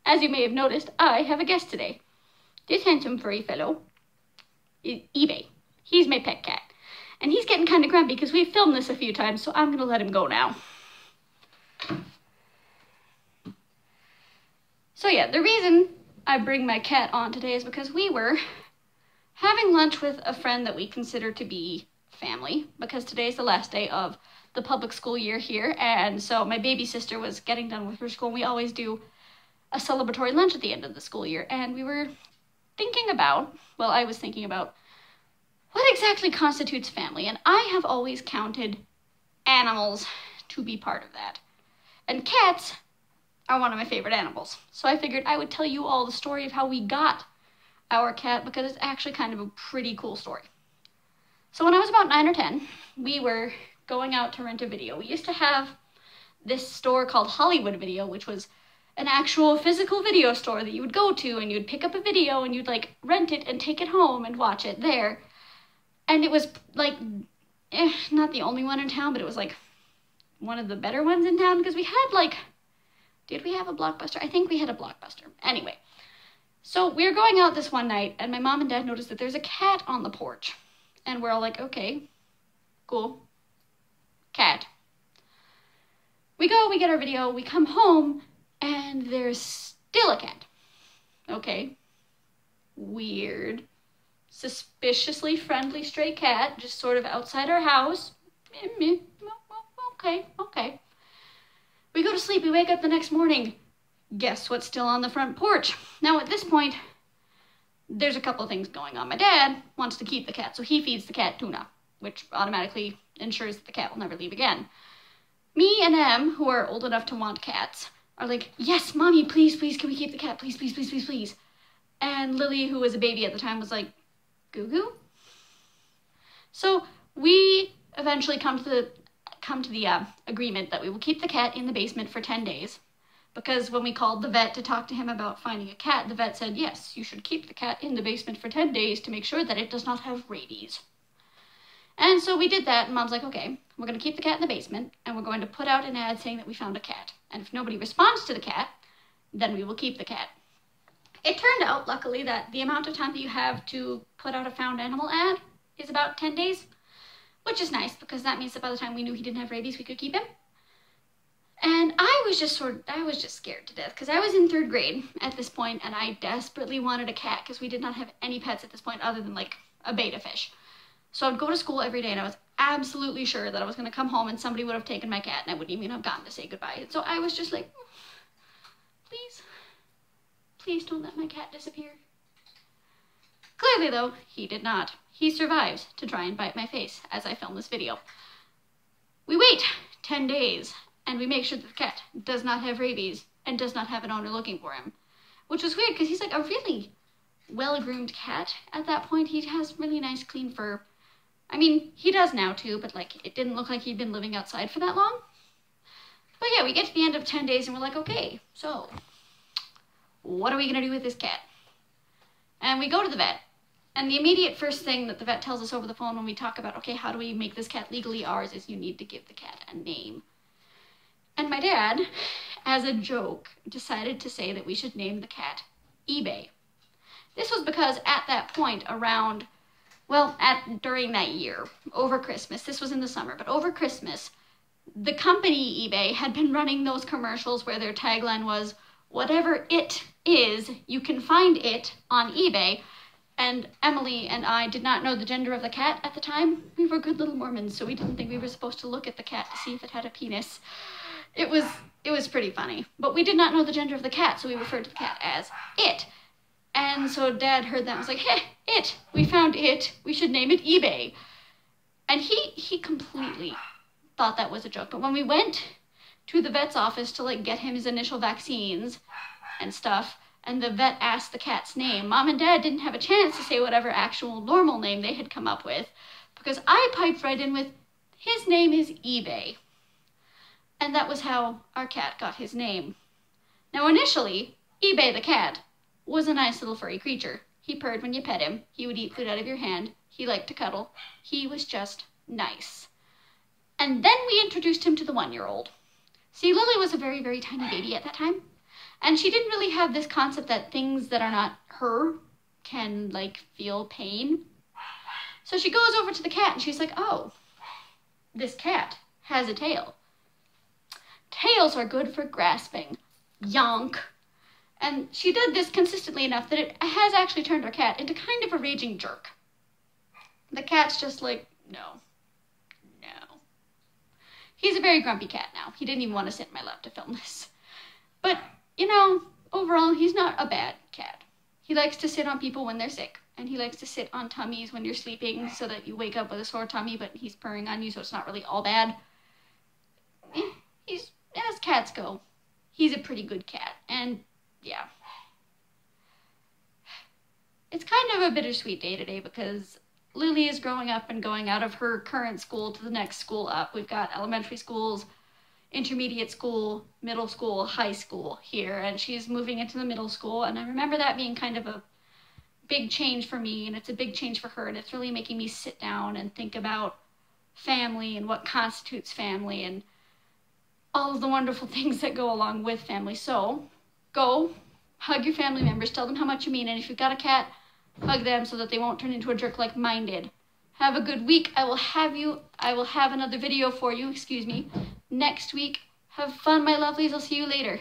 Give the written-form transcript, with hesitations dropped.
as you may have noticed, I have a guest today. This handsome furry fellow is eBay. He's my pet cat. And he's getting kind of grumpy because we've filmed this a few times, so I'm going to let him go now. So yeah, the reason I bring my cat on today is because we were having lunch with a friend that we consider to be family, because today's the last day of the public school year here, and so my baby sister was getting done with her school, and we always do a celebratory lunch at the end of the school year, and we were thinking about, well, I was thinking about what exactly constitutes family, and I have always counted animals to be part of that, and cats are one of my favorite animals, so I figured I would tell you all the story of how we got our cat, because it's actually kind of a pretty cool story. So when I was about 9 or 10, we were going out to rent a video. We used to have this store called Hollywood Video, which was an actual physical video store that you would go to and you'd pick up a video and you'd like rent it and take it home and watch it there. And it was like, not the only one in town, but it was like one of the better ones in town, because we had like, did we have a Blockbuster? I think we had a Blockbuster. Anyway, so we were going out this one night and my mom and dad noticed that there's a cat on the porch. And we're all like, okay, cool, cat. We go, we get our video, we come home, and there's still a cat. Okay, weird, suspiciously friendly stray cat, just sort of outside our house. Okay. We go to sleep, we wake up the next morning. Guess what's still on the front porch? Now at this point, there's a couple of things going on. My dad wants to keep the cat, so he feeds the cat tuna, which automatically ensures that the cat will never leave again. Me and Em, who are old enough to want cats, are like, yes, mommy, please, can we keep the cat? Please. And Lily, who was a baby at the time, was like, goo-goo? So we eventually come to the agreement that we will keep the cat in the basement for 10 days. Because when we called the vet to talk to him about finding a cat, the vet said, yes, you should keep the cat in the basement for 10 days to make sure that it does not have rabies. And so we did that, and Mom's like, okay, we're going to keep the cat in the basement, and we're going to put out an ad saying that we found a cat. And if nobody responds to the cat, then we will keep the cat. It turned out, luckily, that the amount of time that you have to put out a found animal ad is about 10 days, which is nice, because that means that by the time we knew he didn't have rabies, we could keep him. And I was just scared to death, because I was in 3rd grade at this point, and I desperately wanted a cat, because we did not have any pets at this point other than like a betta fish. So I'd go to school every day, and I was absolutely sure that I was going to come home and somebody would have taken my cat, and I wouldn't even have gotten to say goodbye. And so I was just like, please don't let my cat disappear. Clearly, though, he did not. He survives to try and bite my face as I film this video. We wait 10 days. And we make sure that the cat does not have rabies and does not have an owner looking for him. Which was weird, because he's like a really well-groomed cat at that point. He has really nice, clean fur. I mean, he does now too, but like, it didn't look like he'd been living outside for that long. But yeah, we get to the end of 10 days and we're like, okay, so what are we going to do with this cat? And we go to the vet. And the immediate first thing that the vet tells us over the phone when we talk about, okay, how do we make this cat legally ours, is you need to give the cat a name. And my dad, as a joke, decided to say that we should name the cat eBay. This was because at that point around, well, during that year, over Christmas, this was in the summer, but over Christmas, the company eBay had been running those commercials where their tagline was, whatever it is, you can find it on eBay. And Emily and I did not know the gender of the cat at the time. We were good little Mormons, so we didn't think we were supposed to look at the cat to see if it had a penis. It was pretty funny, but we did not know the gender of the cat, so we referred to the cat as it. And so Dad heard that and was like, hey, it, we found it, we should name it eBay. And he completely thought that was a joke. But when we went to the vet's office to like get him his initial vaccines and stuff, and the vet asked the cat's name, Mom and Dad didn't have a chance to say whatever actual normal name they had come up with, because I piped right in with, his name is eBay. And that was how our cat got his name. Now initially, eBay the cat was a nice little furry creature. He purred when you pet him. He would eat food out of your hand. He liked to cuddle. He was just nice. And then we introduced him to the 1-year-old. See, Lily was a very, very tiny baby at that time. And she didn't really have this concept that things that are not her can, like, feel pain. So she goes over to the cat and she's like, oh, this cat has a tail. Tails are good for grasping. Yonk. And she did this consistently enough that it has actually turned her cat into kind of a raging jerk. The cat's just like, no. He's a very grumpy cat now. He didn't even want to sit in my lap to film this. But, you know, overall, he's not a bad cat. He likes to sit on people when they're sick. And he likes to sit on tummies when you're sleeping so that you wake up with a sore tummy, but he's purring on you, so it's not really all bad. He's, as cats go, he's a pretty good cat. And, yeah. It's kind of a bittersweet day today because Lily is growing up and going out of her current school to the next school up. We've got elementary schools, intermediate school, middle school, high school here, and she's moving into the middle school. And I remember that being kind of a big change for me, and it's a big change for her, and it's really making me sit down and think about family and what constitutes family and all of the wonderful things that go along with family. So go hug your family members, tell them how much you mean, and if you've got a cat, hug them so that they won't turn into a jerk like mine did. Have a good week. I will have another video for you, next week. Have fun, my lovelies. I'll see you later.